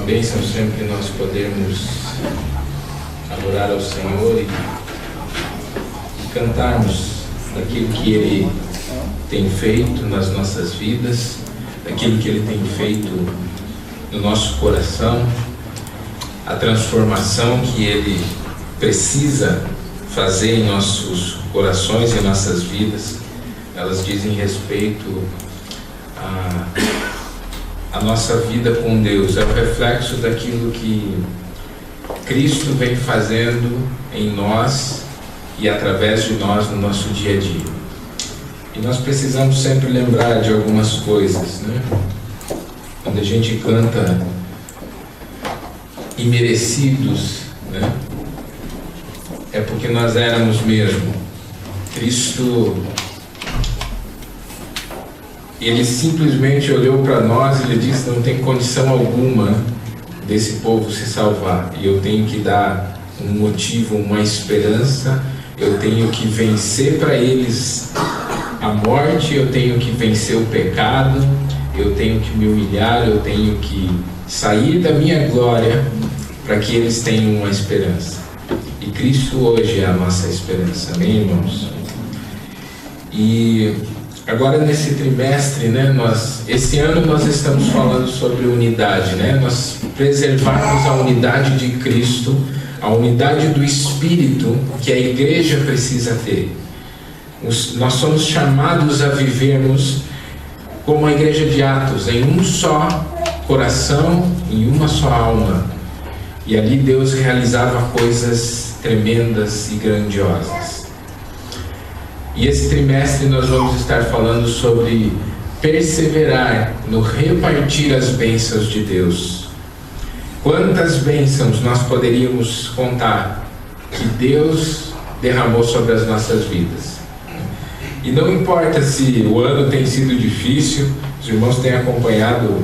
bênção sempre nós podermos adorar ao Senhor e cantarmos daquilo que Ele tem feito nas nossas vidas, daquilo que Ele tem feito no nosso coração, a transformação que Ele precisa fazer em nossos corações e nossas vidas. Elas dizem respeito a nossa vida com Deus, é o reflexo daquilo que Cristo vem fazendo em nós e através de nós no nosso dia a dia. E nós precisamos sempre lembrar de algumas coisas, né? Quando a gente canta imerecidos, né? É porque nós éramos mesmo. Cristo, Ele simplesmente olhou para nós e Ele disse: não tem condição alguma desse povo se salvar, e eu tenho que dar um motivo, uma esperança, eu tenho que vencer para eles a morte, eu tenho que vencer o pecado, eu tenho que me humilhar, eu tenho que sair da minha glória para que eles tenham uma esperança. E Cristo hoje é a nossa esperança, amém, irmãos? E agora nesse trimestre, né, esse ano nós estamos falando sobre unidade, né? Nós preservarmos a unidade de Cristo, a unidade do Espírito que a igreja precisa ter. Nós somos chamados a vivermos como a igreja de Atos, em um só coração, em uma só alma. E ali Deus realizava coisas tremendas e grandiosas. E esse trimestre nós vamos estar falando sobre perseverar no repartir as bênçãos de Deus. Quantas bênçãos nós poderíamos contar que Deus derramou sobre as nossas vidas? E não importa se o ano tem sido difícil, os irmãos têm acompanhado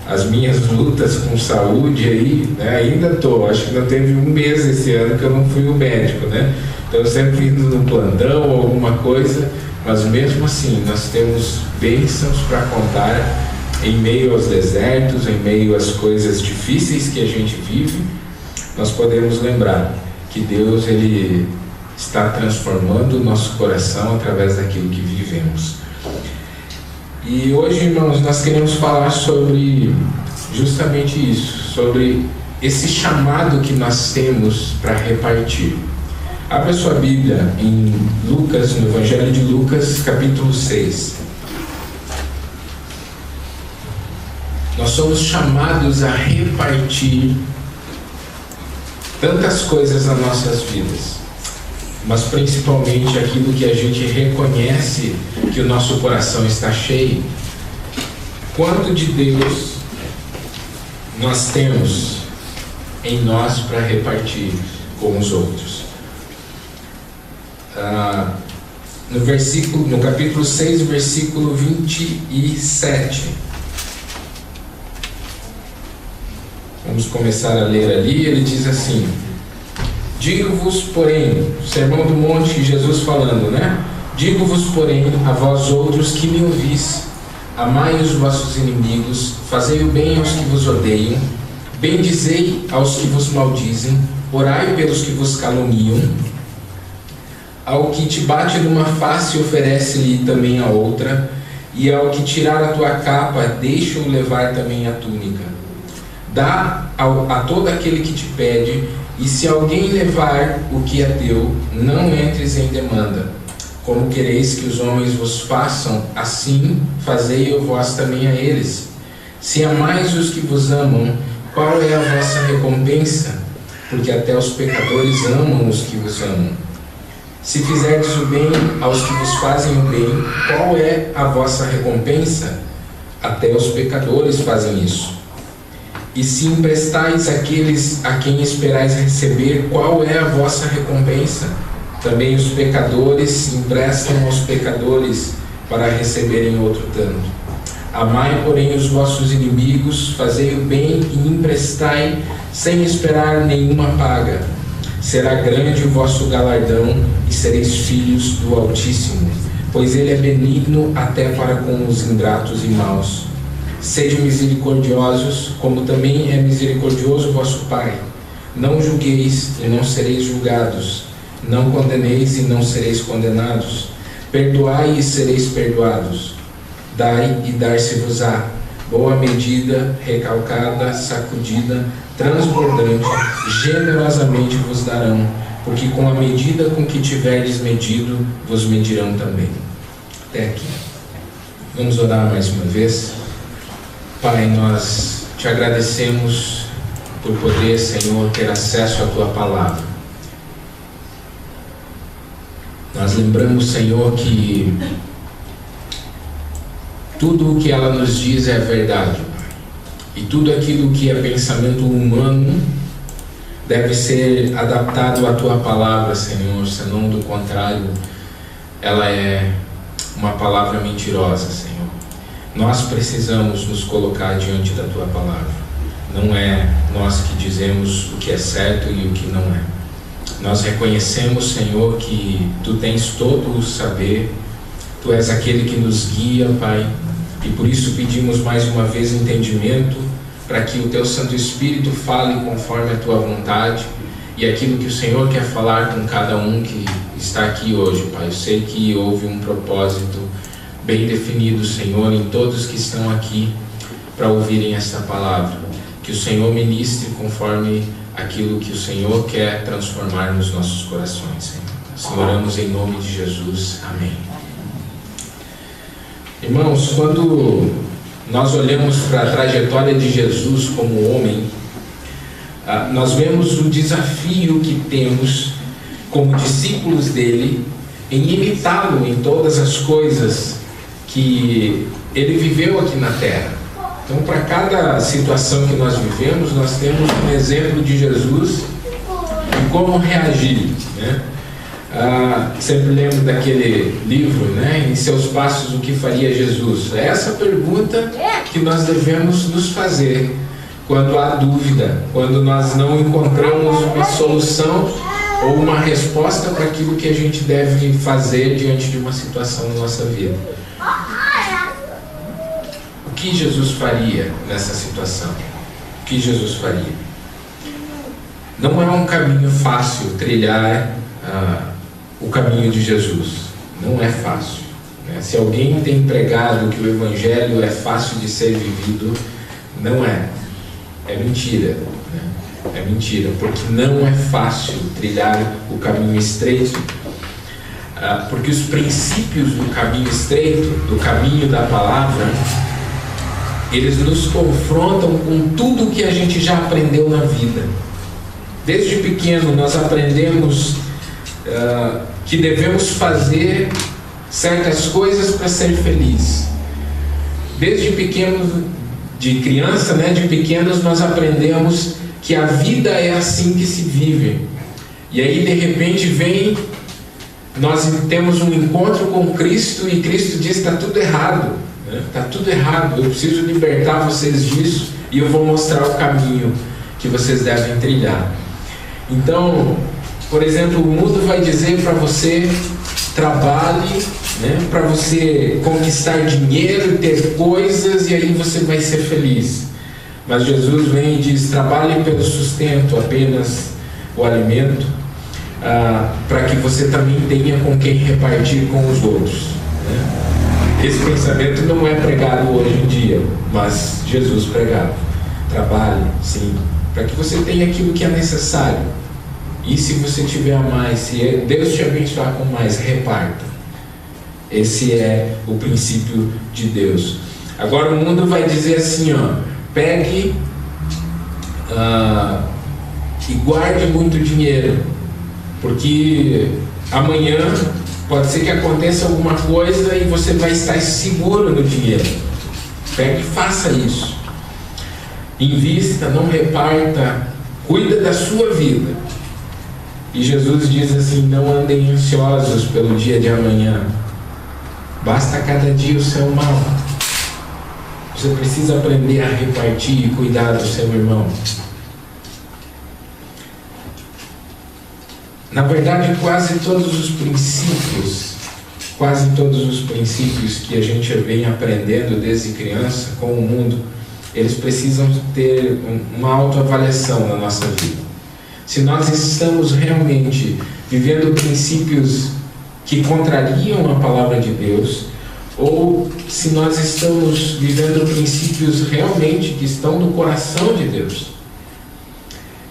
as minhas lutas com saúde aí, né? Ainda acho que não teve um mês esse ano que eu não fui ao médico, né? Então sempre indo no plantão ou alguma coisa, mas mesmo assim nós temos bênçãos para contar em meio aos desertos, em meio às coisas difíceis que a gente vive. Nós podemos lembrar que Deus, Ele está transformando o nosso coração através daquilo que vivemos. E hoje, irmãos, nós queremos falar sobre justamente isso, sobre esse chamado que nós temos para repartir. Abra sua Bíblia em Lucas, no Evangelho de Lucas, capítulo 6. Nós somos chamados a repartir tantas coisas nas nossas vidas, mas principalmente aquilo que a gente reconhece que o nosso coração está cheio. Quanto de Deus nós temos em nós para repartir com os outros? No capítulo 6, versículo 27. Vamos começar a ler ali. Ele diz assim: digo-vos, porém, Sermão do Monte, Jesus falando, né? Digo-vos, porém, a vós outros que me ouvis, amai os vossos inimigos, fazei o bem aos que vos odeiam, bendizei aos que vos maldizem, orai pelos que vos caluniam. Ao que te bate numa face, oferece-lhe também a outra, e ao que tirar a tua capa, deixa-o levar também a túnica. Dá a todo aquele que te pede, e se alguém levar o que é teu, não entres em demanda. Como quereis que os homens vos façam, assim fazei-o vós também a eles. Se amais os que vos amam, qual é a vossa recompensa? Porque até os pecadores amam os que vos amam. Se fizerdes o bem aos que vos fazem o bem, qual é a vossa recompensa? Até os pecadores fazem isso. E se emprestais àqueles a quem esperais receber, qual é a vossa recompensa? Também os pecadores emprestam aos pecadores para receberem outro tanto. Amai, porém, os vossos inimigos, fazei o bem e emprestai, sem esperar nenhuma paga. Será grande o vosso galardão e sereis filhos do Altíssimo, pois Ele é benigno até para com os ingratos e maus. Sede misericordiosos, como também é misericordioso o vosso Pai. Não julgueis e não sereis julgados. Não condeneis e não sereis condenados. Perdoai e sereis perdoados. Dai e dar-se-vos-á. Boa medida, recalcada, sacudida, transbordante, generosamente vos darão, porque com a medida com que tiverdes medido, vos medirão também. Até aqui. Vamos orar mais uma vez. Pai, nós te agradecemos por poder, Senhor, ter acesso à tua palavra. Nós lembramos, Senhor, que tudo o que ela nos diz é verdade, Pai. E tudo aquilo que é pensamento humano deve ser adaptado à tua palavra, Senhor, senão do contrário, ela é uma palavra mentirosa, Senhor. Nós precisamos nos colocar diante da tua palavra. Não é nós que dizemos o que é certo e o que não é. Nós reconhecemos, Senhor, que tu tens todo o saber, tu és aquele que nos guia, Pai, e por isso pedimos mais uma vez entendimento para que o teu Santo Espírito fale conforme a tua vontade e aquilo que o Senhor quer falar com cada um que está aqui hoje, Pai. Eu sei que houve um propósito bem definido, Senhor, em todos que estão aqui para ouvirem esta palavra. Que o Senhor ministre conforme aquilo que o Senhor quer transformar nos nossos corações, Senhor. Assim oramos em nome de Jesus. Amém. Irmãos, quando nós olhamos para a trajetória de Jesus como homem, nós vemos o desafio que temos como discípulos dele em imitá-lo em todas as coisas que ele viveu aqui na terra. Então, para cada situação que nós vivemos, nós temos um exemplo de Jesus e como reagir, né? Sempre lembro daquele livro, né? Em Seus Passos, o que faria Jesus? É essa pergunta que nós devemos nos fazer quando há dúvida, quando nós não encontramos uma solução ou uma resposta para aquilo que a gente deve fazer diante de uma situação na nossa vida. O que Jesus faria nessa situação? O que Jesus faria? Não é um caminho fácil trilhar o caminho de Jesus. Não é fácil, né? Se alguém tem pregado que o Evangelho é fácil de ser vivido, não é. É mentira, né? É mentira, porque não é fácil trilhar o caminho estreito, porque os princípios do caminho estreito, do caminho da palavra, eles nos confrontam com tudo que a gente já aprendeu na vida. Desde pequeno nós aprendemos que devemos fazer certas coisas para ser feliz. Desde pequeno, de criança, né, de pequenos, nós aprendemos que a vida é assim que se vive. E aí de repente nós temos um encontro com Cristo e Cristo diz: está tudo errado, né? Está tudo errado, eu preciso libertar vocês disso e eu vou mostrar o caminho que vocês devem trilhar. Então, por exemplo, o mundo vai dizer para você: trabalhe, né, para você conquistar dinheiro, ter coisas, e aí você vai ser feliz. Mas Jesus vem e diz: trabalhe pelo sustento, apenas o alimento, para que você também tenha com quem repartir com os outros, né? Esse pensamento não é pregado hoje em dia, mas Jesus pregava. Trabalhe, sim, para que você tenha aquilo que é necessário. E se você tiver a mais, se Deus te abençoar com mais, reparta. Esse é o princípio de Deus. Agora o mundo vai dizer assim, pegue e guarde muito dinheiro, porque amanhã pode ser que aconteça alguma coisa e você vai estar seguro no dinheiro. Pegue e faça isso. Invista, não reparta, cuida da sua vida. E Jesus diz assim: não andem ansiosos pelo dia de amanhã, basta cada dia o seu mal. Você precisa aprender a repartir e cuidar do seu irmão. Na verdade, quase todos os princípios quase todos os princípios que a gente vem aprendendo desde criança com o mundo, eles precisam ter uma autoavaliação na nossa vida. Se nós estamos realmente vivendo princípios que contrariam a palavra de Deus, ou se nós estamos vivendo princípios realmente que estão no coração de Deus.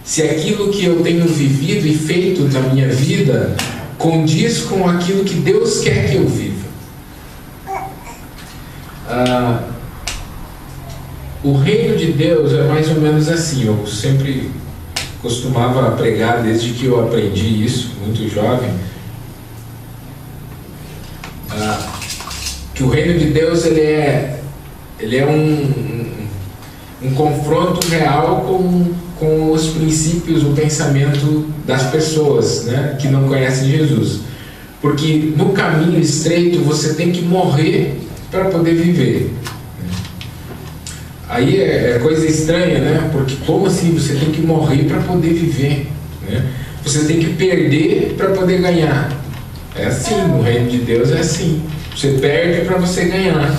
Se aquilo que eu tenho vivido e feito na minha vida condiz com aquilo que Deus quer que eu viva. O reino de Deus é mais ou menos assim. Eu sempre costumava pregar, desde que eu aprendi isso, muito jovem, que o reino de Deus ele é um confronto real com os princípios, o pensamento das pessoas, né, que não conhecem Jesus. Porque no caminho estreito você tem que morrer para poder viver. Aí é coisa estranha, né? Porque como assim você tem que morrer para poder viver, né? Você tem que perder para poder ganhar. É assim, no reino de Deus é assim. Você perde para você ganhar.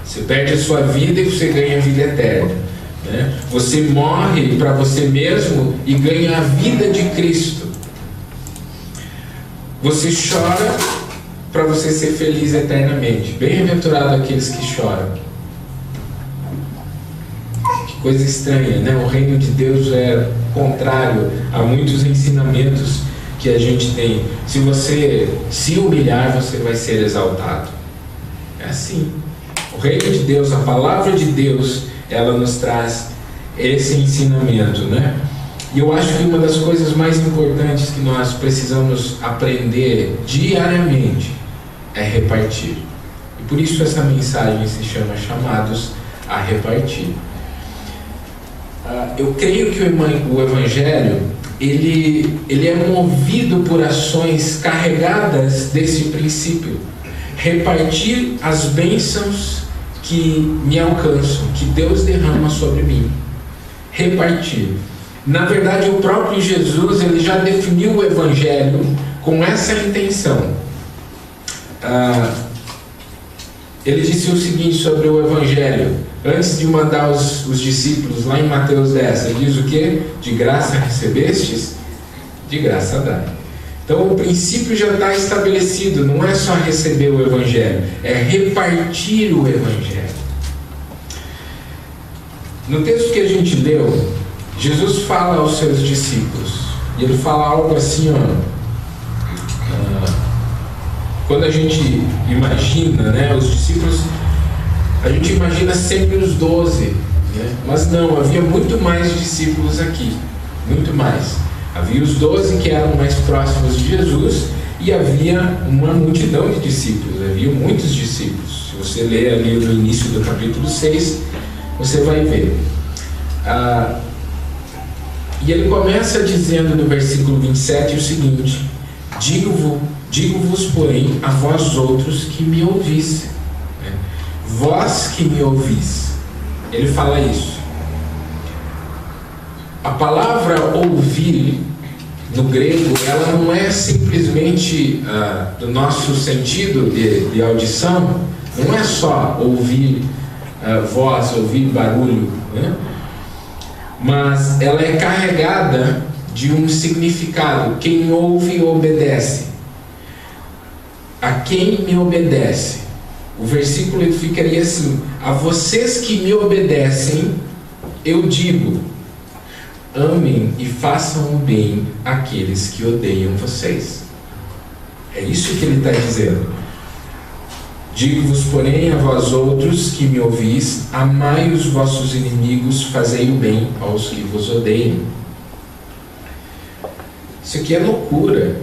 Você perde a sua vida e você ganha a vida eterna, né? Você morre para você mesmo e ganha a vida de Cristo. Você chora para você ser feliz eternamente. Bem-aventurado aqueles que choram. Que coisa estranha, né? O reino de Deus é contrário a muitos ensinamentos que a gente tem. Se você se humilhar, você vai ser exaltado. É assim. O reino de Deus, a palavra de Deus, ela nos traz esse ensinamento, né? E eu acho que uma das coisas mais importantes que nós precisamos aprender diariamente é repartir. E por isso essa mensagem se chama Chamados a Repartir. Eu creio que o Evangelho ele é movido por ações carregadas desse princípio. Repartir as bênçãos que me alcançam, que Deus derrama sobre mim. Repartir. Na verdade, o próprio Jesus ele já definiu o Evangelho com essa intenção. Ele disse o seguinte sobre o Evangelho, antes de mandar os discípulos, lá em Mateus 10, ele diz o quê? De graça recebestes, de graça dai. Então o princípio já está estabelecido, não é só receber o Evangelho, é repartir o Evangelho. No texto que a gente leu, Jesus fala aos seus discípulos, e ele fala algo assim, quando a gente imagina, né, os discípulos, a gente imagina sempre os 12, né? Mas não, havia muito mais discípulos aqui, muito mais. Havia os 12 que eram mais próximos de Jesus e havia uma multidão de discípulos, havia muitos discípulos. Se você ler ali no início do capítulo 6, você vai ver. E ele começa dizendo no versículo 27 o seguinte: digo-vos, porém, a vós outros que me ouvis, né? Vós que me ouvis. Ele fala isso. A palavra ouvir, no grego, ela não é simplesmente do nosso sentido de audição, não é só ouvir voz, ouvir barulho, né? Mas ela é carregada de um significado. Quem ouve, obedece. A quem me obedece? O versículo ele ficaria assim: a vocês que me obedecem, eu digo, amem e façam o bem àqueles que odeiam vocês. É isso que ele está dizendo. Digo-vos, porém, a vós outros que me ouvis, amai os vossos inimigos, fazei o bem aos que vos odeiam. Isso aqui é loucura.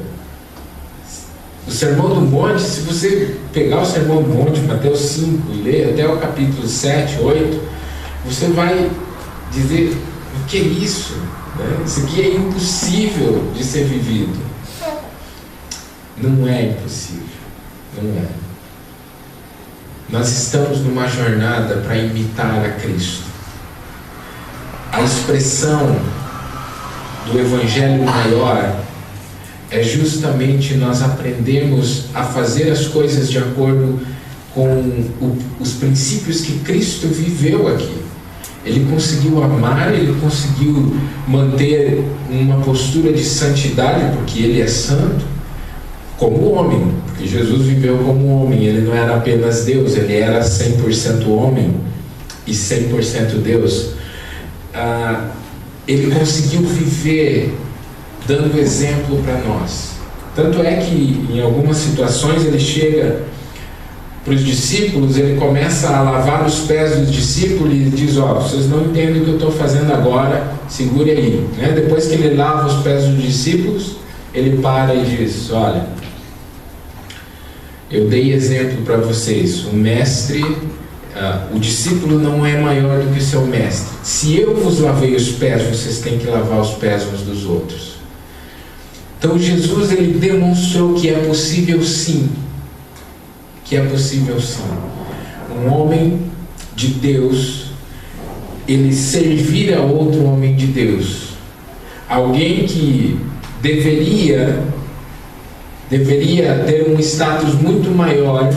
O Sermão do Monte, se você pegar o Sermão do Monte, Mateus 5, e ler até o capítulo 7, 8, você vai dizer: o que é isso? Isso aqui é impossível de ser vivido. Não é impossível. Não é. Nós estamos numa jornada para imitar a Cristo. A expressão do Evangelho maior é justamente nós aprendermos a fazer as coisas de acordo com os princípios que Cristo viveu aqui. Ele conseguiu amar, ele conseguiu manter uma postura de santidade, porque ele é santo, como homem, porque Jesus viveu como homem, ele não era apenas Deus, ele era 100% homem e 100% Deus. Ele conseguiu viver dando exemplo para nós. Tanto é que em algumas situações ele chega para os discípulos, ele começa a lavar os pés dos discípulos e diz: ó, vocês não entendem o que eu estou fazendo agora, segure aí, né? Depois que ele lava os pés dos discípulos, ele para e diz: olha, eu dei exemplo para vocês, o mestre, o discípulo não é maior do que seu mestre. Se eu vos lavei os pés, vocês têm que lavar os pés uns dos outros. Então Jesus, ele demonstrou que é possível sim, que é possível sim, um homem de Deus, ele servir a outro homem de Deus, alguém que deveria ter um status muito maior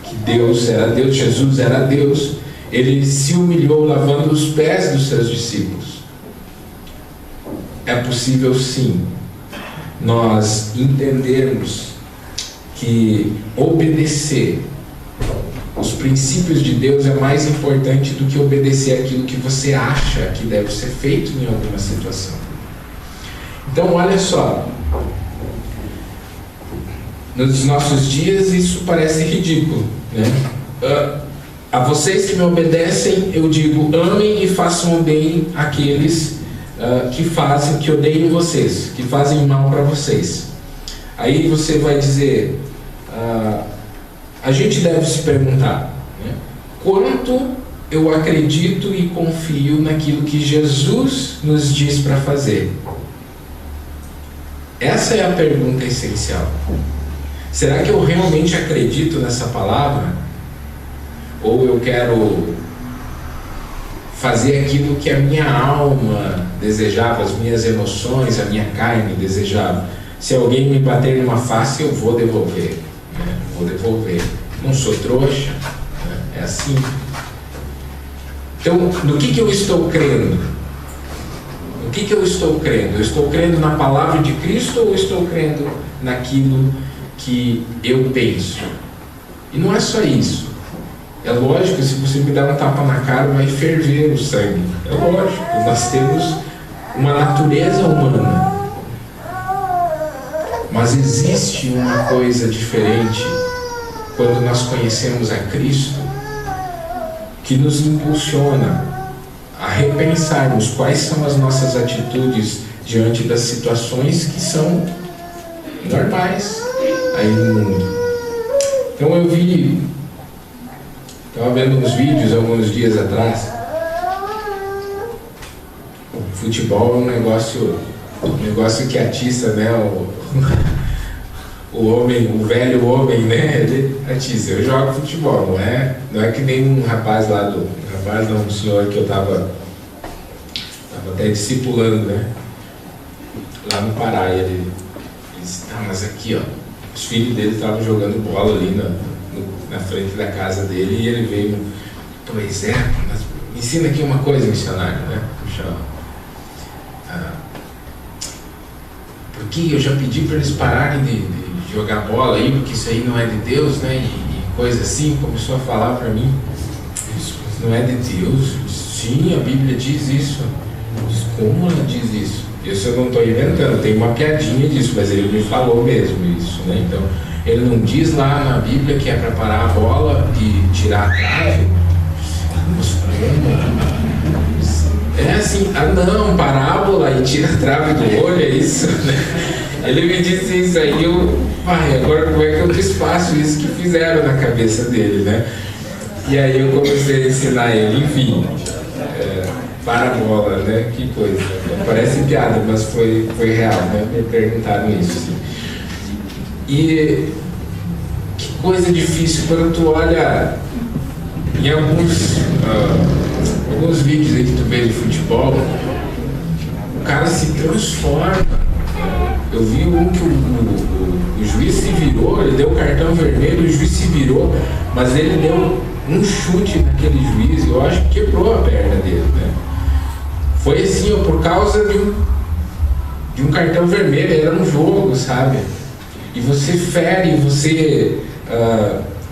que Deus. Era Deus, Jesus era Deus, ele se humilhou lavando os pés dos seus discípulos. É possível sim nós entendermos que obedecer os princípios de Deus é mais importante do que obedecer aquilo que você acha que deve ser feito em alguma situação. Então, olha só, nos nossos dias isso parece ridículo, né? A vocês que me obedecem, eu digo: amem e façam bem aqueles que odeiam vocês, que fazem mal para vocês. Aí você vai dizer, a gente deve se perguntar, né, quanto eu acredito e confio naquilo que Jesus nos diz para fazer? Essa é a pergunta essencial. Será que eu realmente acredito nessa palavra? Ou eu quero fazer aquilo que a minha alma desejava, as minhas emoções, a minha carne desejava? Se alguém me bater numa face, eu vou devolver, né? Vou devolver. Não sou trouxa, né? É assim. Então, no que eu estou crendo? No que eu estou crendo? Eu estou crendo na palavra de Cristo ou estou crendo naquilo que eu penso? E não é só isso. É lógico, se você me dar um tapa na cara, vai ferver o sangue. É lógico, nós temos uma natureza humana. Mas existe uma coisa diferente quando nós conhecemos a Cristo, que nos impulsiona a repensarmos quais são as nossas atitudes diante das situações que são normais aí no mundo. Então eu estava vendo uns vídeos alguns dias atrás. O futebol é um negócio que atiça, né, o homem, o velho homem, né, ele atiça. Eu jogo futebol, não é que nem um rapaz lá um senhor que eu estava até discipulando, né, lá no Pará. Ele disse: mas aqui, ó, os filhos dele estavam jogando bola ali na frente da casa dele, e ele veio: pois é, mas me ensina aqui uma coisa, missionário, né? Puxa, porque eu já pedi para eles pararem de jogar bola aí, porque isso aí não é de Deus, né? E coisa assim. Começou a falar para mim: isso não é de Deus? Sim, a Bíblia diz isso. Eu disse: como ela diz isso? Isso eu não estou inventando, tem uma piadinha disso, mas ele me falou mesmo isso, né? Então, ele não diz lá na Bíblia que é para parar a bola e tirar a trave? É assim: não, parábola e tira a trave do olho, é isso, né? Ele me disse isso aí, agora como é que eu desfaço isso que fizeram na cabeça dele, né? E aí eu comecei a ensinar ele, enfim, parabola, né? Que coisa, parece piada, mas foi real, né? Me perguntaram isso, assim. E que coisa difícil quando tu olha em alguns vídeos aí que tu vê de futebol, o cara se transforma. Eu vi um que o juiz se virou, ele deu o cartão vermelho, o juiz se virou, mas ele deu um chute naquele juiz e eu acho que quebrou a perna dele, né? Foi assim, ó, por causa de um cartão vermelho, era um jogo, sabe? E você fere, você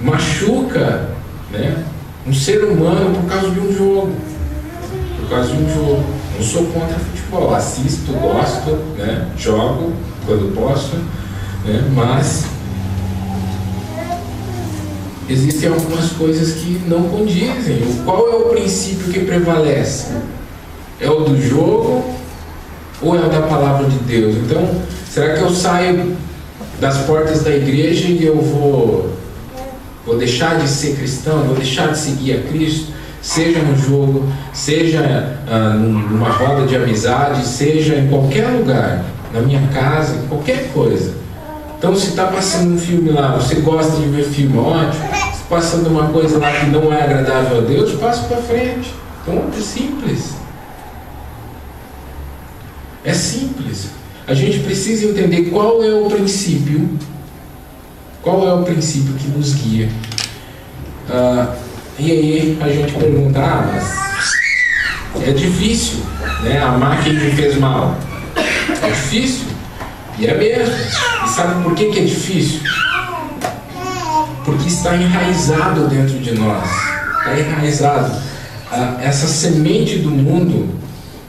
machuca, né, um ser humano por causa de um jogo. Por causa de um jogo. Não sou contra futebol, assisto, gosto, né, jogo quando posso, né, mas existem algumas coisas que não condizem. Qual é o princípio que prevalece? É o do jogo ou é o da palavra de Deus? Então, será que eu saio das portas da igreja e eu vou deixar de ser cristão, vou deixar de seguir a Cristo, seja no jogo, seja numa roda de amizade, seja em qualquer lugar, na minha casa, qualquer coisa. Então, se está passando um filme lá, você gosta de ver filme, ótimo. Se passando uma coisa lá que não é agradável a Deus, passa para frente. Então, é simples. É simples. A gente precisa entender qual é o princípio que nos guia. E aí a gente pergunta, mas é difícil, né, amar quem me fez mal. É difícil, e é mesmo. E sabe por que é difícil? Porque está enraizado dentro de nós. Está enraizado essa semente do mundo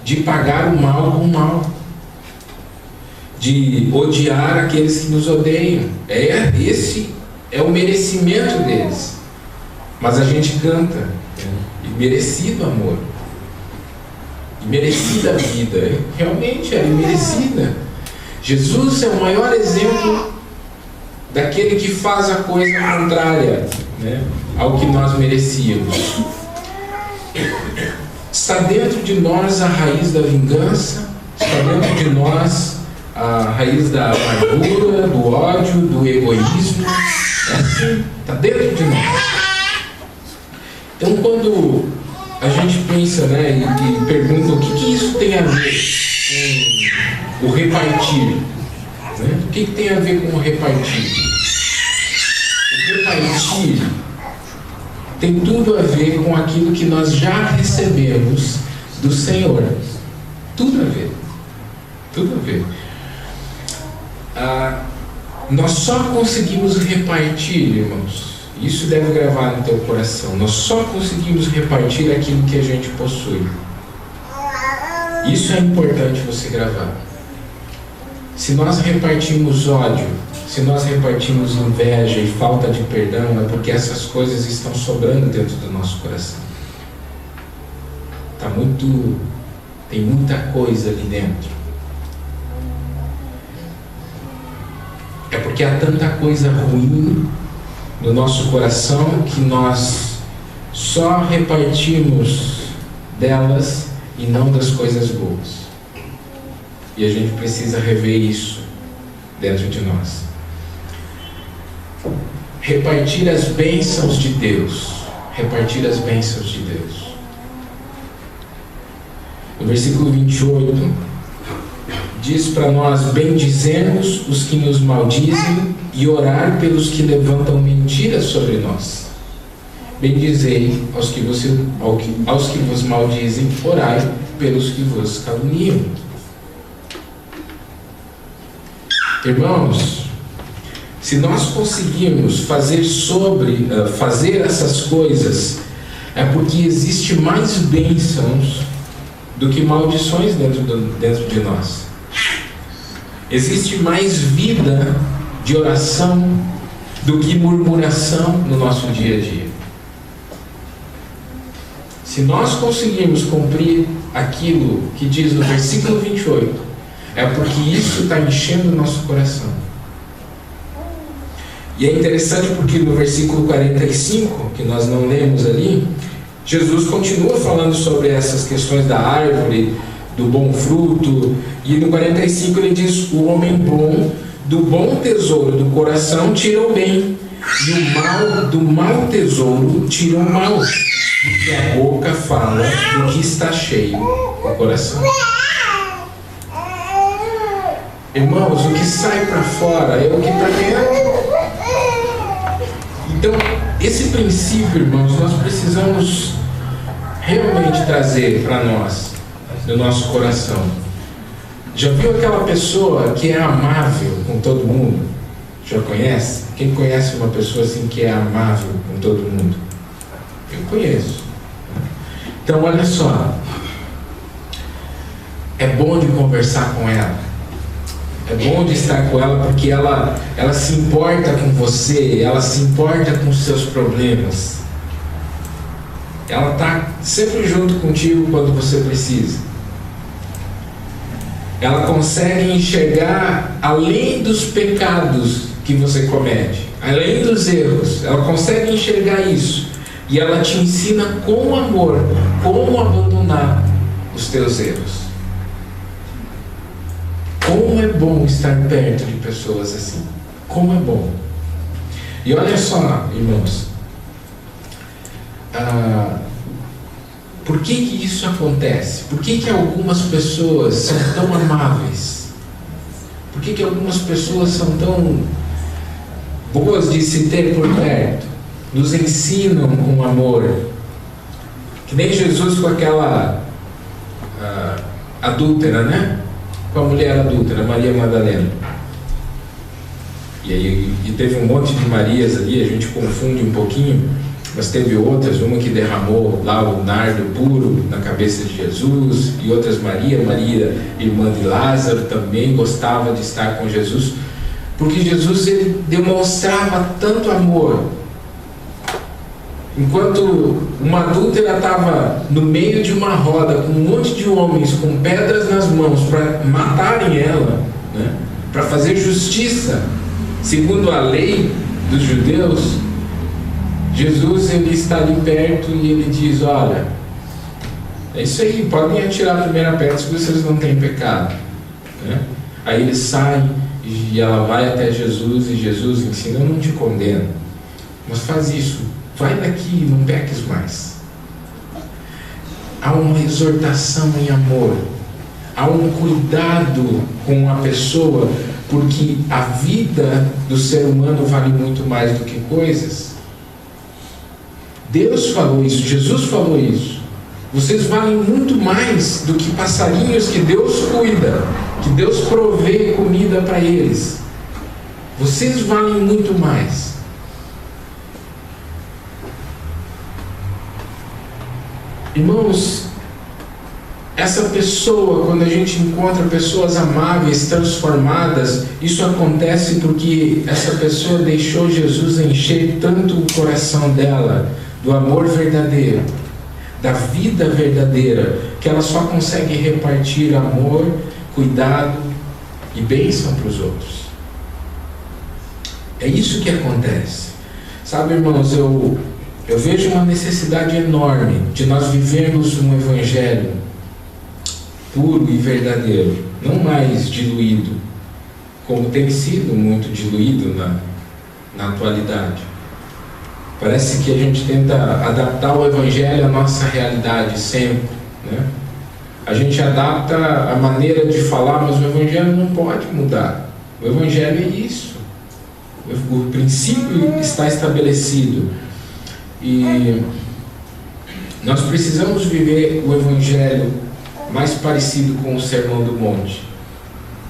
de pagar o mal com o mal, de odiar aqueles que nos odeiam. Esse é o merecimento deles. Mas a gente canta, e merecido amor, e merecida vida. Realmente é merecida. Jesus é o maior exemplo daquele que faz a coisa contrária, né, ao que nós merecíamos. Está dentro de nós a raiz da vingança, está dentro de nós a raiz da amargura, do ódio, do egoísmo. É assim, está dentro de nós. Então, quando a gente pensa, né, e pergunta o que isso tem a ver com o repartir, né? O que tem a ver com o repartir? O repartir tem tudo a ver com aquilo que nós já recebemos do Senhor. Tudo a ver. Tudo a ver. Nós só conseguimos repartir, irmãos. Isso deve gravar no teu coração. Nós só conseguimos repartir aquilo que a gente possui. Isso é importante você gravar. Se nós repartimos ódio, se nós repartimos inveja e falta de perdão, é porque essas coisas estão sobrando dentro do nosso coração. Tem muita coisa ali dentro. É porque há tanta coisa ruim no nosso coração que nós só repartimos delas e não das coisas boas. E a gente precisa rever isso dentro de nós. Repartir as bênçãos de Deus. Repartir as bênçãos de Deus. No versículo 28 diz para nós: bendizemos os que nos maldizem e orar pelos que levantam mentiras sobre nós. Bendizei aos que vos maldizem, orai pelos que vos caluniam. Irmãos, se nós conseguirmos fazer essas coisas, é porque existe mais bênçãos do que maldições dentro de nós. Existe mais vida de oração do que murmuração no nosso dia a dia. Se nós conseguirmos cumprir aquilo que diz no versículo 28, é porque isso está enchendo o nosso coração. E é interessante porque no versículo 45, que nós não lemos ali, Jesus continua falando sobre essas questões da árvore, do bom fruto, e no 45 ele diz: o homem bom, do bom tesouro do coração tira o bem, e do mau tesouro tira o mal, porque a boca fala do que está cheio o coração. Irmãos, o que sai para fora é o que está dentro. Então, esse princípio, irmãos, nós precisamos realmente trazer para nós, no nosso coração. Já viu aquela pessoa que é amável com todo mundo? Já conhece? Quem conhece uma pessoa assim que é amável com todo mundo? Eu conheço. Então, olha só. É bom de conversar com ela. É bom de estar com ela porque ela se importa com você, ela se importa com os seus problemas. Ela está sempre junto contigo quando você precisa. Ela consegue enxergar além dos pecados que você comete, além dos erros. Ela consegue enxergar isso. E ela te ensina com amor como abandonar os teus erros. Como é bom estar perto de pessoas assim. Como é bom. E olha só, irmãos. Por que isso acontece? Por que algumas pessoas são tão amáveis? Por que algumas pessoas são tão boas de se ter por perto? Nos ensinam com amor. Que nem Jesus com aquela adúltera, né? Com a mulher adúltera, Maria Madalena. E teve um monte de Marias ali, a gente confunde um pouquinho, mas teve outras, uma que derramou lá o nardo puro na cabeça de Jesus, e outras Maria, irmã de Lázaro, também gostava de estar com Jesus, porque Jesus ele demonstrava tanto amor. Enquanto uma adúltera estava no meio de uma roda com um monte de homens com pedras nas mãos para matarem ela, né? Para fazer justiça segundo a lei dos judeus, Jesus ele está ali perto e ele diz: olha, é isso aí, podem atirar a primeira pedra se vocês não têm pecado, né? Aí ele sai e ela vai até Jesus e Jesus ensina: eu não te condeno, mas faz isso, vai daqui e não peques mais. Há uma exortação em amor, há um cuidado com a pessoa, porque a vida do ser humano vale muito mais do que coisas. Deus falou isso, Jesus falou isso. Vocês valem muito mais do que passarinhos que Deus cuida, que Deus provê comida para eles. Vocês valem muito mais. Irmãos, essa pessoa, quando a gente encontra pessoas amáveis, transformadas, isso acontece porque essa pessoa deixou Jesus encher tanto o coração dela do amor verdadeiro, da vida verdadeira, que ela só consegue repartir amor, cuidado e bênção para os outros. É isso que acontece. Sabe, irmãos, eu vejo uma necessidade enorme de nós vivermos um evangelho puro e verdadeiro, não mais diluído, como tem sido muito diluído na atualidade. Parece que a gente tenta adaptar o evangelho à nossa realidade sempre, né? A gente adapta a maneira de falar, mas o evangelho não pode mudar. O evangelho é isso. O princípio está estabelecido. E nós precisamos viver o evangelho mais parecido com o Sermão do Monte.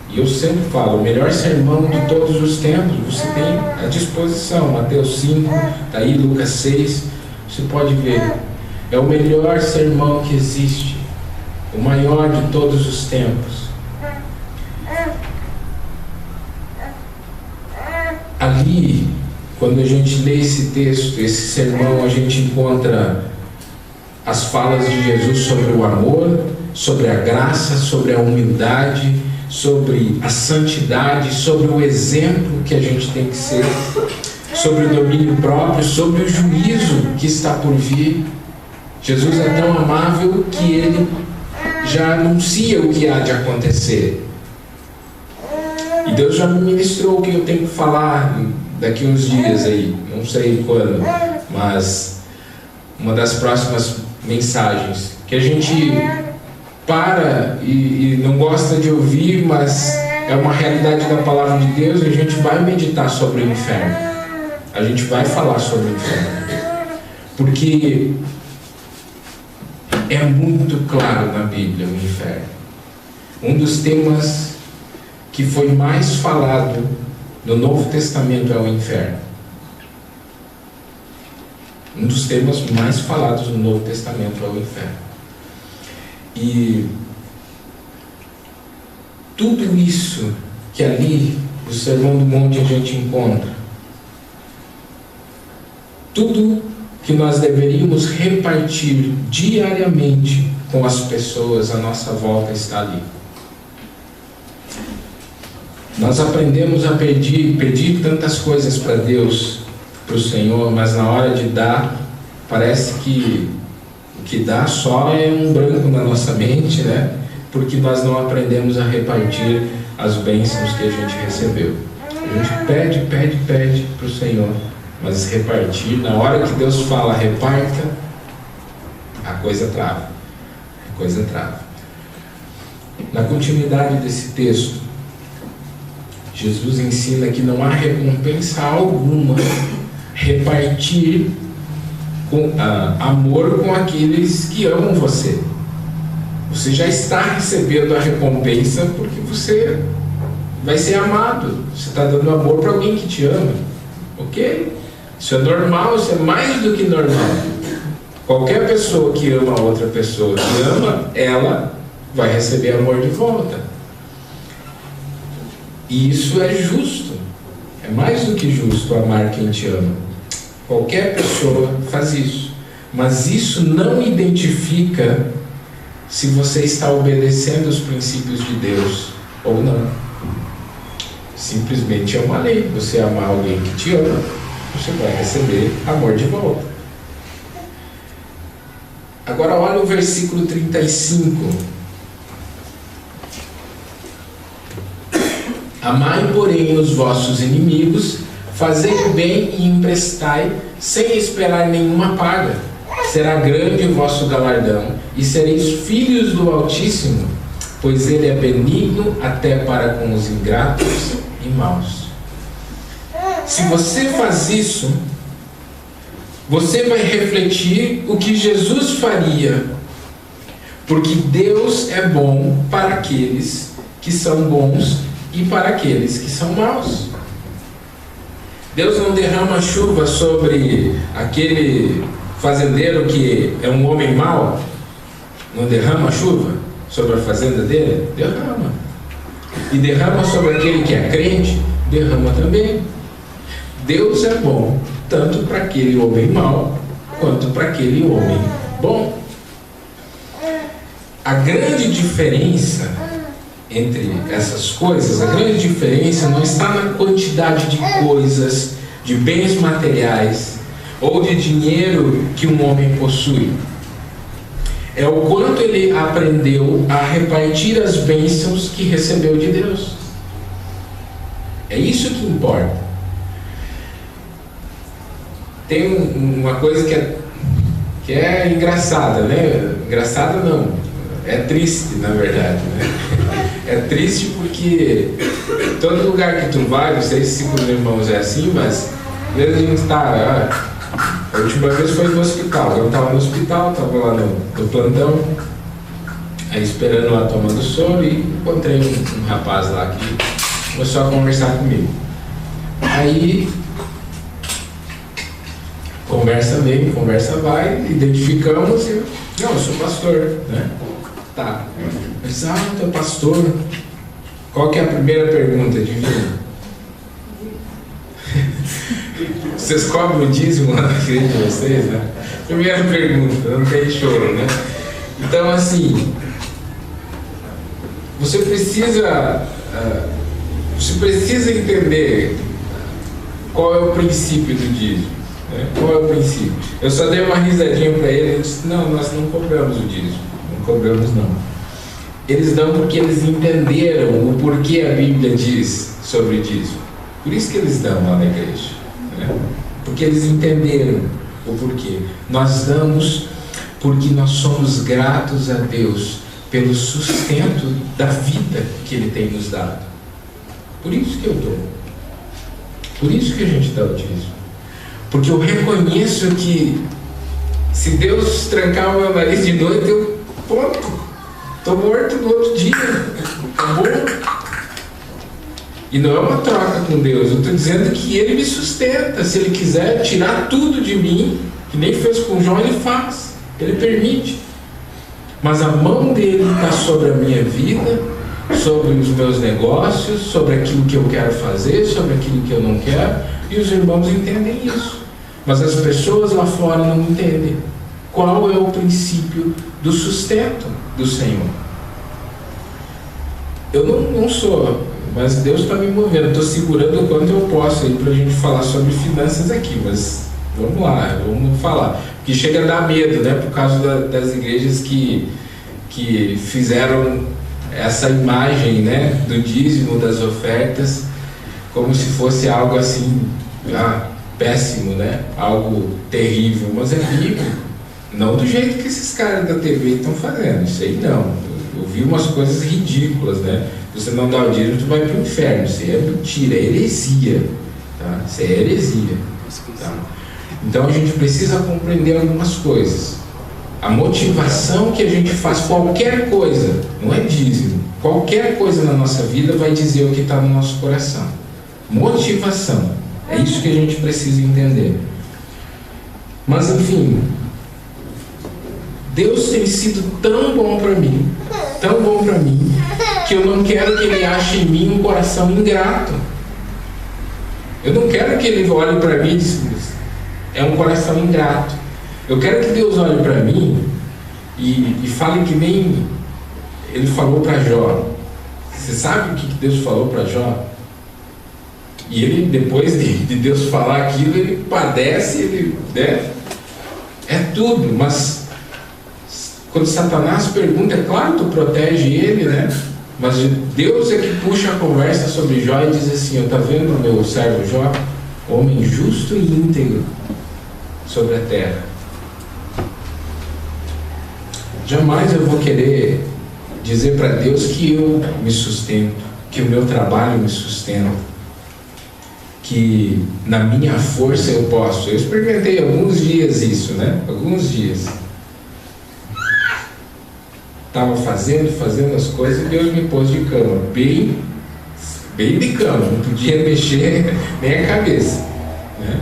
E eu sempre falo, o melhor sermão de todos os tempos você tem à disposição. Mateus 5, está aí, Lucas 6, você pode ver. É o melhor sermão que existe, o maior de todos os tempos. Ali, quando a gente lê esse texto, esse sermão, a gente encontra as falas de Jesus sobre o amor, sobre a graça, sobre a humildade, sobre a santidade, sobre o exemplo que a gente tem que ser, sobre o domínio próprio, sobre o juízo que está por vir. Jesus é tão amável que ele já anuncia o que há de acontecer. E Deus já me ministrou o que eu tenho que falar daqui uns dias aí, não sei quando, mas uma das próximas mensagens, que a gente para e não gosta de ouvir, mas é uma realidade da palavra de Deus e a gente vai meditar sobre o inferno. A gente vai falar sobre o inferno. Porque é muito claro na Bíblia o inferno. Um dos temas que foi mais falado no Novo Testamento é o inferno. Um dos temas mais falados no Novo Testamento é o inferno. E tudo isso que ali, no Sermão do Monte, a gente encontra, tudo que nós deveríamos repartir diariamente com as pessoas à nossa volta está ali. Nós aprendemos a pedir tantas coisas para Deus, para o Senhor, mas na hora de dar, parece que o que dá só é um branco na nossa mente, né? Porque nós não aprendemos a repartir as bênçãos que a gente recebeu. A gente pede para o Senhor, mas repartir, na hora que Deus fala reparta, a coisa trava. A coisa trava. Na continuidade desse texto, Jesus ensina que não há recompensa alguma repartir amor com aqueles que amam você. Você já está recebendo a recompensa porque você vai ser amado. Você está dando amor para alguém que te ama. Ok? Isso é normal, isso é mais do que normal. Qualquer pessoa que ama outra pessoa que ama, ela vai receber amor de volta. E isso é justo. É mais do que justo amar quem te ama. Qualquer pessoa faz isso. Mas isso não identifica se você está obedecendo os princípios de Deus ou não. Simplesmente é uma lei. Você amar alguém que te ama, você vai receber amor de volta. Agora olha o versículo 35. Amai, porém, os vossos inimigos, fazei o bem e emprestai, sem esperar nenhuma paga. Será grande o vosso galardão, e sereis filhos do Altíssimo, pois Ele é benigno até para com os ingratos e maus. Se você faz isso, você vai refletir o que Jesus faria, porque Deus é bom para aqueles que são bons e para aqueles que são maus. Deus não derrama chuva sobre aquele fazendeiro que é um homem mau. Não derrama chuva sobre a fazenda dele? Derrama. E derrama sobre aquele que é crente? Derrama também. Deus é bom tanto para aquele homem mau quanto para aquele homem bom. A grande diferença entre essas coisas, a grande diferença não está na quantidade de coisas, de bens materiais ou de dinheiro que um homem possui. É o quanto ele aprendeu a repartir as bênçãos que recebeu de Deus. É isso que importa. Tem uma coisa que é engraçada, né? Engraçada não, é triste na verdade, né? É triste porque todo lugar que tu vai, não sei se com os irmãos é assim, mas às vezes a gente está... A última vez foi no hospital. Eu estava no hospital, estava lá no plantão, aí esperando lá tomando soro, e encontrei um rapaz lá que começou a conversar comigo. Aí conversa vem, conversa vai, identificamos e não, eu sou pastor, né? Tá. Mas, tu é pastor. Qual que é a primeira pergunta, Divino? Vocês cobram o dízimo lá na igreja de vocês, né? Primeira pergunta, não tem choro, né? Então, assim, você precisa entender qual é o princípio do dízimo, né? Qual é o princípio? Eu só dei uma risadinha para ele, ele disse, não, nós não cobramos o dízimo. Não cobramos, não. Eles dão porque eles entenderam o porquê a Bíblia diz sobre o dízimo. Por isso que eles dão lá na igreja, né? Porque eles entenderam o porquê. Nós damos porque nós somos gratos a Deus pelo sustento da vida que Ele tem nos dado. Por isso que eu dou. Por isso que a gente dá o dízimo. Porque eu reconheço que se Deus trancar o meu nariz de noite, eu estou morto no outro dia. Acabou. E não é uma troca com Deus. Eu estou dizendo que Ele me sustenta. Se Ele quiser tirar tudo de mim, que nem fez com Jó, Ele faz. Ele permite. Mas a mão dele está sobre a minha vida, sobre os meus negócios, sobre aquilo que eu quero fazer, sobre aquilo que eu não quero. E os irmãos entendem isso. Mas as pessoas lá fora não entendem. Qual é o princípio do sustento do Senhor? Eu não sou, mas Deus está me movendo. Estou segurando o quanto eu posso aí para a gente falar sobre finanças aqui. Mas vamos lá, vamos falar. Que chega a dar medo, né? Por causa das igrejas que fizeram essa imagem, né? Do dízimo, das ofertas, como se fosse algo assim, péssimo, né? Algo terrível. Mas é bíblico. Não do jeito que esses caras da TV estão fazendo. Isso aí não. Eu vi umas coisas ridículas, né? Se você não dá o dízimo, tu vai para o inferno. Isso aí é mentira, é heresia. Tá? Isso aí é heresia. Tá? Então a gente precisa compreender algumas coisas. A motivação que a gente faz qualquer coisa, não é dízimo, qualquer coisa na nossa vida vai dizer o que está no nosso coração. Motivação. É isso que a gente precisa entender. Mas enfim, Deus tem sido tão bom para mim, que eu não quero que Ele ache em mim um coração ingrato. Eu não quero que Ele olhe para mim e diga, é um coração ingrato. Eu quero que Deus olhe para mim e fale que nem Ele falou para Jó. Você sabe o que Deus falou para Jó? E ele, depois de Deus falar aquilo, ele padece, ele, né? É tudo, mas quando Satanás pergunta, é claro, tu protege ele, né? Mas Deus é que puxa a conversa sobre Jó e diz assim, está vendo meu servo Jó? Homem justo e íntegro sobre a terra. Jamais eu vou querer dizer para Deus que eu me sustento, que o meu trabalho me sustenta, que na minha força eu posso. Eu experimentei alguns dias isso, né? Alguns dias. Estava fazendo as coisas e Deus me pôs de cama, bem de cama, não podia mexer nem a cabeça, né?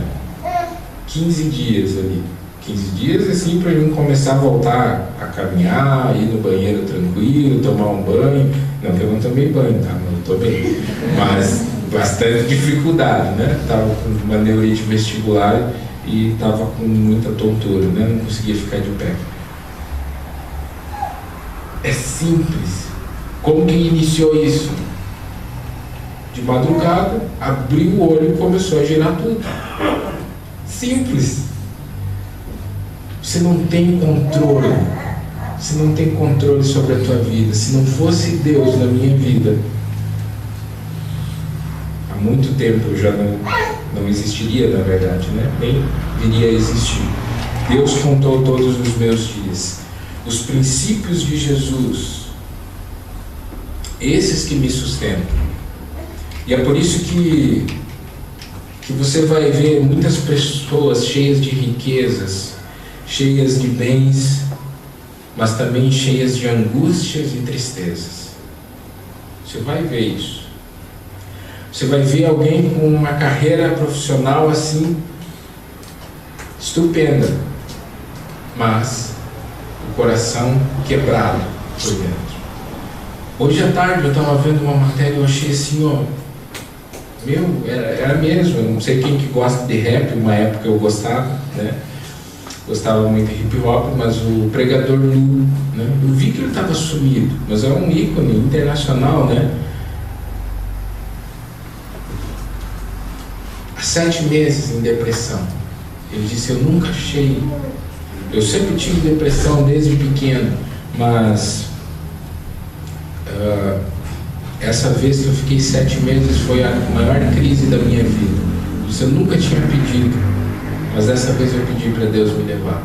15 dias ali. 15 dias assim para eu começar a voltar a caminhar, ir no banheiro tranquilo, tomar um banho. Não que eu não tomei banho, tá? Não estou bem. Mas bastante dificuldade, né? Estava com uma neurite vestibular e estava com muita tontura, né? Não conseguia ficar de pé. É simples. Como que iniciou isso? De madrugada, abriu o olho e começou a girar tudo. Simples. Você não tem controle. Você não tem controle sobre a tua vida. Se não fosse Deus na minha vida, há muito tempo eu já não existiria, na verdade, né? Nem viria a existir. Deus contou todos os meus dias. Os princípios de Jesus, esses que me sustentam. E é por isso que você vai ver muitas pessoas cheias de riquezas, cheias de bens, mas também cheias de angústias e tristezas. Você vai ver isso. Você vai ver alguém com uma carreira profissional assim, estupenda, mas o coração quebrado por dentro. Hoje à tarde eu estava vendo uma matéria e eu achei assim, ó, era mesmo. Eu não sei quem que gosta de rap, uma época eu gostava, né? Gostava muito de hip hop, mas o pregador Lu, né? Eu vi que ele estava sumido, mas é um ícone internacional, né? Há 7 meses em depressão. Ele disse, eu nunca achei. Eu sempre tive depressão desde pequeno, mas essa vez que eu fiquei 7 meses foi a maior crise da minha vida. Isso eu nunca tinha pedido, mas dessa vez eu pedi para Deus me levar.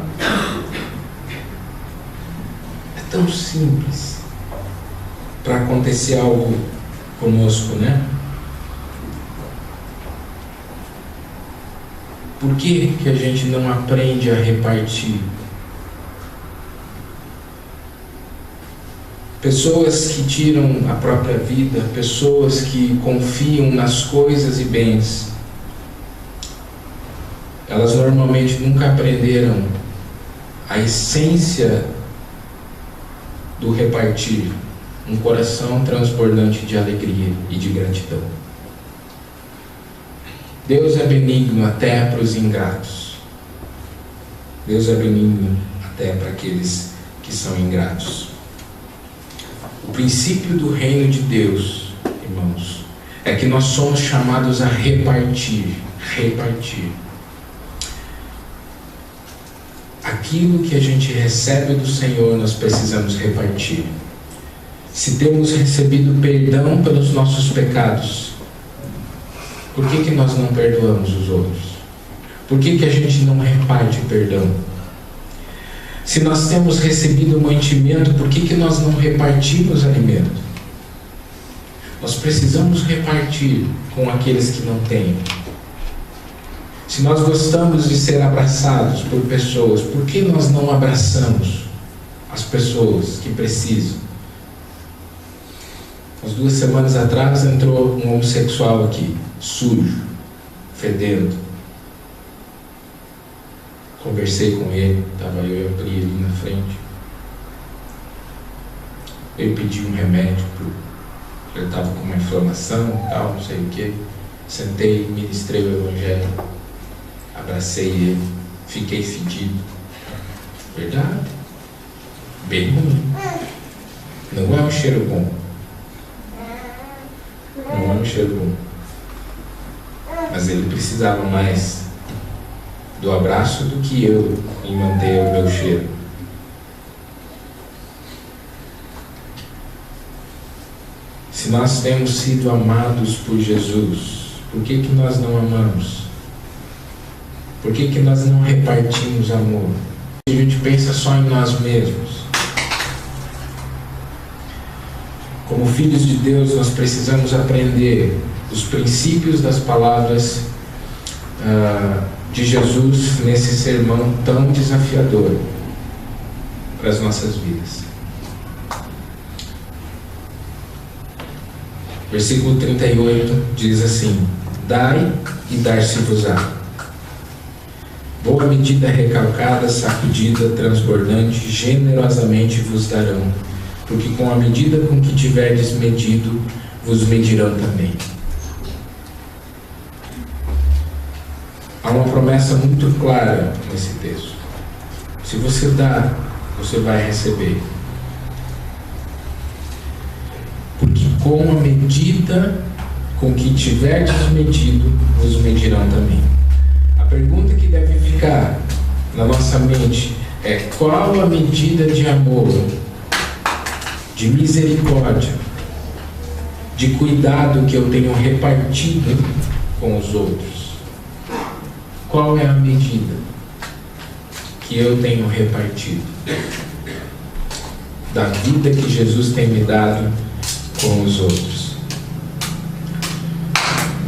É tão simples para acontecer algo conosco, né? Por que a gente não aprende a repartir? Pessoas que tiram a própria vida, pessoas que confiam nas coisas e bens, elas normalmente nunca aprenderam a essência do repartir, um coração transbordante de alegria e de gratidão. Deus é benigno até para os ingratos. Deus é benigno até para aqueles que são ingratos. O princípio do reino de Deus, irmãos, é que nós somos chamados a repartir. Aquilo que a gente recebe do Senhor, nós precisamos repartir. Se temos recebido perdão pelos nossos pecados, por que nós não perdoamos os outros? Por que a gente não reparte perdão? Se nós temos recebido mantimento, por que nós não repartimos alimento? Nós precisamos repartir com aqueles que não têm. Se nós gostamos de ser abraçados por pessoas, por que nós não abraçamos as pessoas que precisam? Umas 2 semanas atrás entrou um homossexual aqui, sujo, fedendo. Conversei com ele, estava eu e a Pri ali na frente. Ele pediu um remédio, ele estava com uma inflamação e tal, não sei o que. Sentei, ministrei o evangelho, abracei ele, fiquei fedido. Verdade? Bem ruim. Não é um cheiro bom. Não é um cheiro bom. Mas ele precisava mais do abraço do que eu em manter o meu cheiro. Se nós temos sido amados por Jesus, por que nós não amamos? Por que nós não repartimos amor? A gente pensa só em nós mesmos. Como filhos de Deus, nós precisamos aprender os princípios das palavras de Jesus nesse sermão tão desafiador para as nossas vidas. Versículo 38 diz assim: dai e dar-se-vos-á. Boa medida recalcada, sacudida, transbordante, generosamente vos darão, porque com a medida com que tiverdes medido, vos medirão também. Há uma promessa muito clara nesse texto. Se você dá, você vai receber. Porque com a medida com que tiverdes medido, vos medirão também. A pergunta que deve ficar na nossa mente é: qual a medida de amor, de misericórdia, de cuidado que eu tenho repartido com os outros? Qual é a medida que eu tenho repartido da vida que Jesus tem me dado com os outros?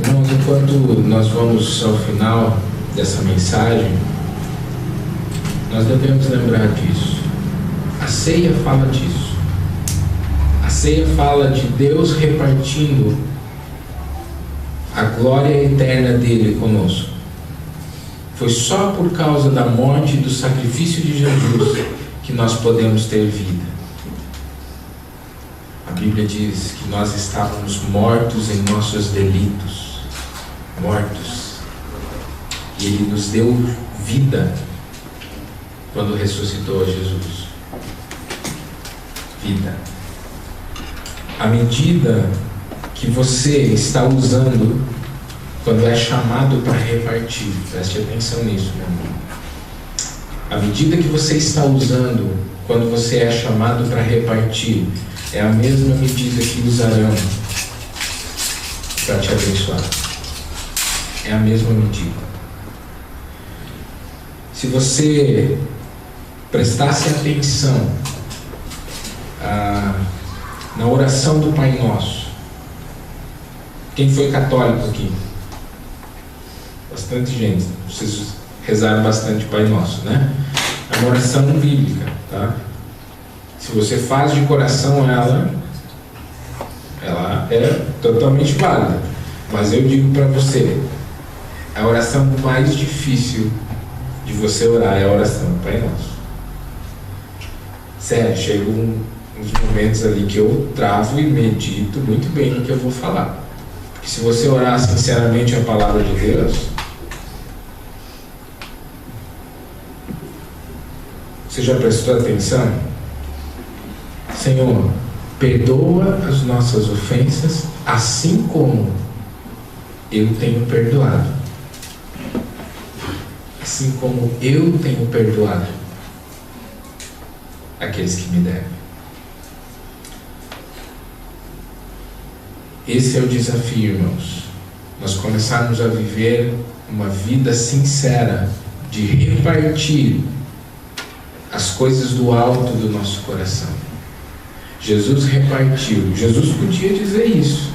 Irmãos, enquanto nós vamos ao final dessa mensagem, nós devemos lembrar disso. A ceia fala disso. A ceia fala de Deus repartindo a glória eterna dele conosco. Foi só por causa da morte e do sacrifício de Jesus que nós podemos ter vida. A Bíblia diz que nós estávamos mortos em nossos delitos. Mortos. E Ele nos deu vida quando ressuscitou a Jesus. Vida. A medida que você está usando quando é chamado para repartir, preste atenção nisso, meu irmão. A medida que você está usando quando você é chamado para repartir é a mesma medida que usarão para te abençoar. É a mesma medida. Se você prestasse atenção na oração do Pai Nosso, quem foi católico aqui? bastante gente. Vocês rezaram bastante Pai Nosso, né? É uma oração bíblica, tá? Se você faz de coração ela é totalmente válida. Mas eu digo para você, a oração mais difícil de você orar é a oração Pai Nosso. Sério, chegam uns momentos ali que eu travo e medito muito bem no que eu vou falar. Porque se você orar sinceramente a palavra de Deus, você já prestou atenção? Senhor, perdoa as nossas ofensas, assim como eu tenho perdoado. Assim como eu tenho perdoado aqueles que me devem. Esse é o desafio, irmãos. Nós começarmos a viver uma vida sincera de repartir as coisas do alto do nosso coração. Jesus repartiu. Jesus podia dizer isso,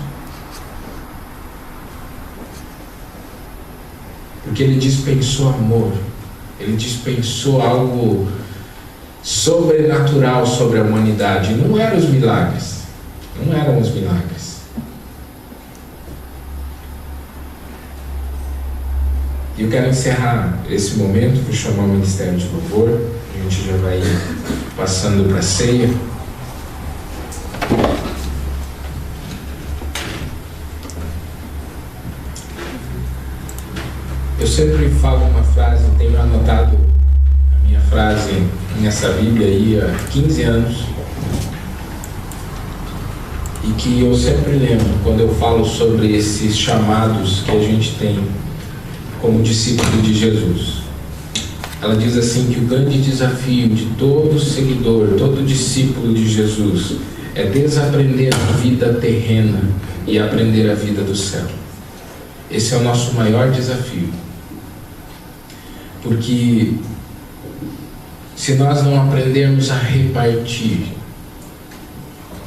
porque ele dispensou amor, ele dispensou algo sobrenatural sobre a humanidade. Não eram os milagres, não eram os milagres. E eu quero encerrar esse momento, vou chamar o Ministério de Louvor, a gente já vai ir passando para a ceia. Eu sempre falo uma frase, tenho anotado a minha frase nessa Bíblia aí há 15 anos, e que eu sempre lembro quando eu falo sobre esses chamados que a gente tem como discípulo de Jesus. Ela diz assim que o grande desafio de todo seguidor, todo discípulo de Jesus é desaprender a vida terrena e aprender a vida do céu. Esse é o nosso maior desafio. Porque se nós não aprendermos a repartir,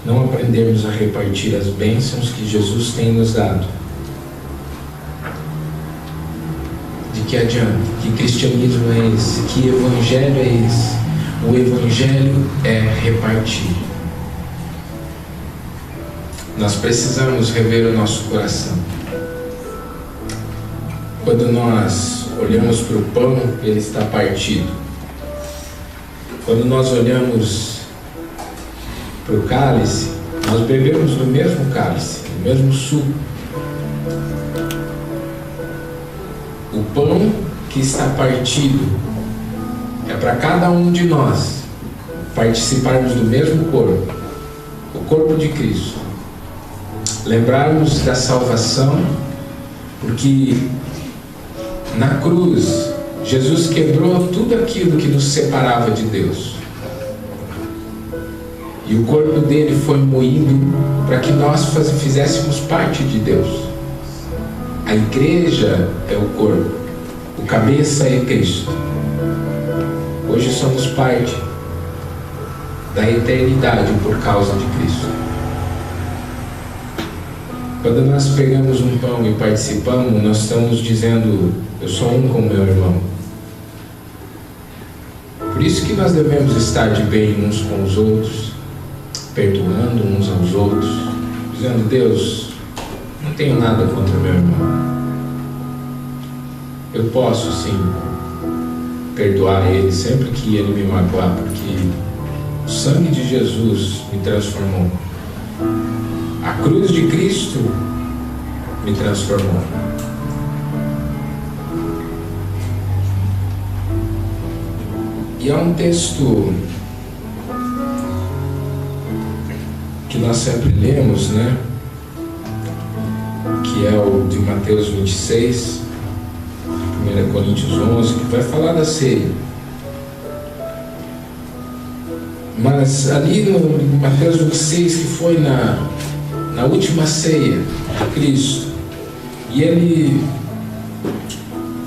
não aprendermos a repartir as bênçãos que Jesus tem nos dado, de que adianta? Que cristianismo é esse? Que evangelho é esse? O evangelho é repartir. Nós precisamos rever o nosso coração. Quando nós olhamos para o pão, ele está partido. Quando nós olhamos para o cálice, nós bebemos do mesmo cálice, do mesmo suco. O pão que está partido é para cada um de nós participarmos do mesmo corpo, o corpo de Cristo. Lembrarmos da salvação, porque na cruz Jesus quebrou tudo aquilo que nos separava de Deus. E o corpo dele foi moído para que nós fizéssemos parte de Deus. A igreja é o corpo, o cabeça é Cristo. Hoje somos parte da eternidade por causa de Cristo. Quando nós pegamos um pão e participamos, nós estamos dizendo: eu sou um com meu irmão. Por isso que nós devemos estar de bem uns com os outros, perdoando uns aos outros, dizendo: Deus, não tenho nada contra meu irmão. Eu posso sim perdoar ele sempre que ele me magoar, porque o sangue de Jesus me transformou. A cruz de Cristo me transformou. E há um texto que nós sempre lemos, né? Que é o de Mateus 26, 1 Coríntios 11, que vai falar da ceia. Mas ali no Mateus 26, que foi na última ceia de Cristo, e ele,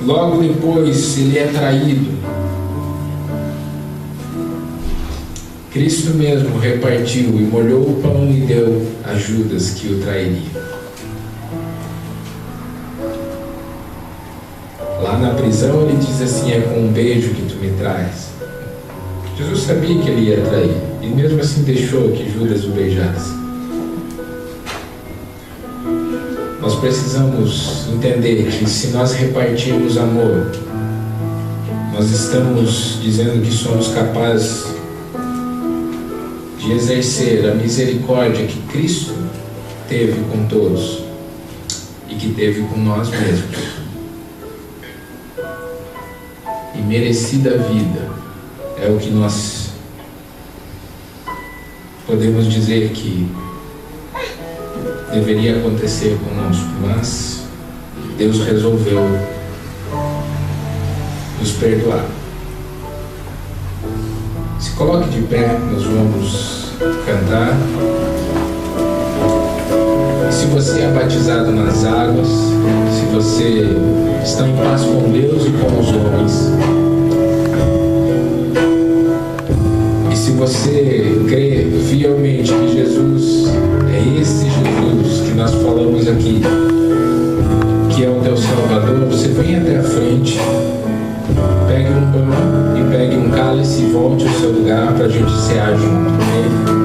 logo depois, ele é traído. Cristo mesmo repartiu e molhou o pão e deu a Judas, que o trairia. na prisão, ele diz assim: é com um beijo que tu me traz. Jesus sabia que ele ia trair, e mesmo assim deixou que Judas o beijasse. Nós precisamos entender que se nós repartirmos amor, nós estamos dizendo que somos capazes de exercer a misericórdia que Cristo teve com todos e que teve com nós mesmos. E merecida vida é o que nós podemos dizer que deveria acontecer conosco, mas Deus resolveu nos perdoar. Se coloque de pé, nós vamos cantar. E se você é batizado nas águas, se você está em paz com Deus e com os homens, e se você crê fielmente que Jesus é esse Jesus que nós falamos aqui, que é o teu Salvador, você vem até a frente, pegue um pão e pegue um cálice e volte ao seu lugar para a gente cear junto com ele.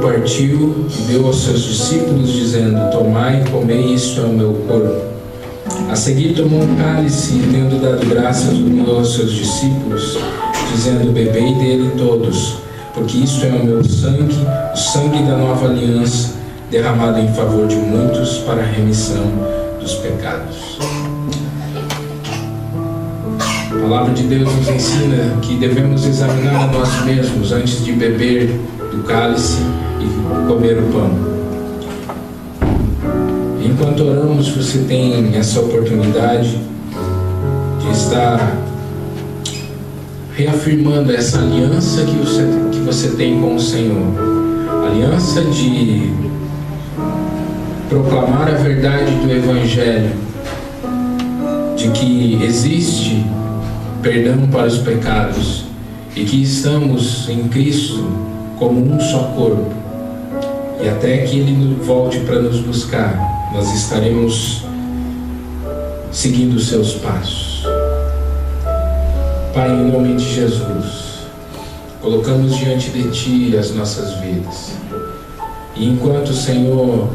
Partiu e deu aos seus discípulos, dizendo: tomai e comei, isto é o meu corpo. A seguir tomou um cálice e, tendo dado graças, o deu aos seus discípulos, dizendo: bebei dele todos, porque isto é o meu sangue, o sangue da nova aliança, derramado em favor de muitos para a remissão dos pecados. A palavra de Deus nos ensina que devemos examinar a nós mesmos antes de beber do cálice e comer o pão. Enquanto oramos, você tem essa oportunidade de estar reafirmando essa aliança que você tem com o Senhor. Aliança de proclamar a verdade do Evangelho, de que existe perdão para os pecados e que estamos em Cristo como um só corpo, e até que Ele volte para nos buscar, nós estaremos seguindo os seus passos. Pai, em nome de Jesus, colocamos diante de Ti as nossas vidas, e enquanto, Senhor,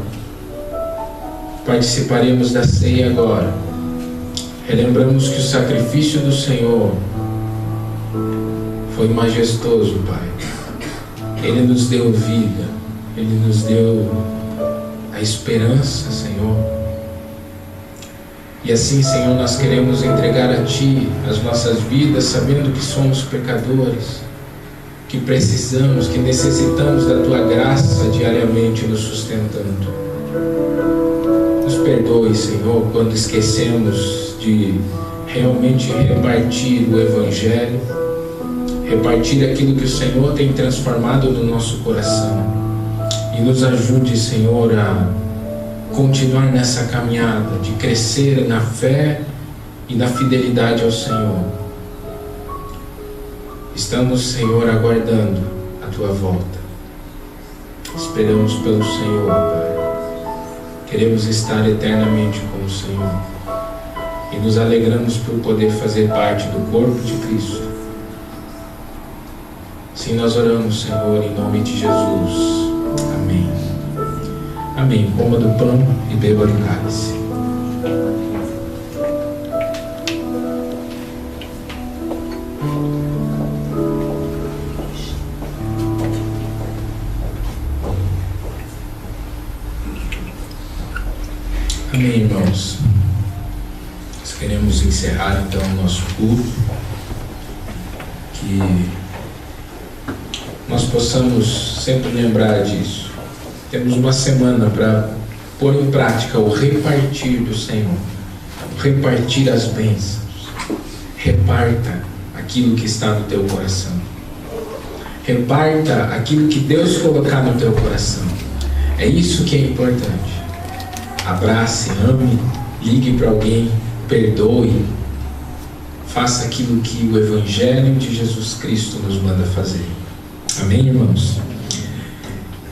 participaremos da ceia agora, relembramos que o sacrifício do Senhor foi majestoso, Pai. Ele nos deu vida, Ele nos deu a esperança, Senhor. E assim, Senhor, nós queremos entregar a Ti as nossas vidas, sabendo que somos pecadores, que precisamos, que necessitamos da Tua graça diariamente nos sustentando. Nos perdoe, Senhor, quando esquecemos de realmente repartir o Evangelho, repartir aquilo que o Senhor tem transformado no nosso coração. E nos ajude, Senhor, a continuar nessa caminhada, de crescer na fé e na fidelidade ao Senhor. Estamos, Senhor, aguardando a Tua volta. Esperamos pelo Senhor, Pai. Queremos estar eternamente com o Senhor. E nos alegramos por poder fazer parte do corpo de Cristo. Sim, nós oramos, Senhor, em nome de Jesus. Amém. Amém. Coma do pão e beba do cálice. Amém, irmãos. Nós queremos encerrar então o nosso culto. Que nós possamos sempre lembrar disso. Temos uma semana para pôr em prática o repartir do Senhor, repartir as bênçãos. Reparta aquilo que está no teu coração. Reparta aquilo que Deus colocar no teu coração. É isso que é importante. Abrace, ame, ligue para alguém, perdoe. Faça aquilo que o Evangelho de Jesus Cristo nos manda fazer. Amém, irmãos?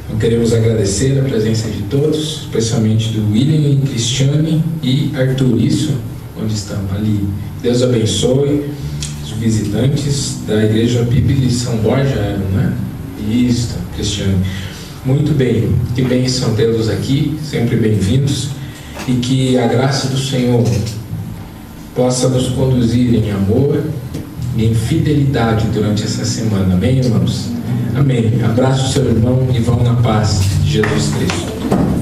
Então, queremos agradecer a presença de todos, especialmente do William, Cristiane e Arthur. Isso, onde estão? Ali. Deus abençoe os visitantes da Igreja Bíblica de São Borja, não é? Isso, Cristiane. Muito bem, que bênção tê-los aqui, sempre bem-vindos, e que a graça do Senhor possa nos conduzir em amor e em fidelidade durante essa semana. Amém, irmãos? Amém. Abraço o seu irmão e vão na paz de Jesus Cristo.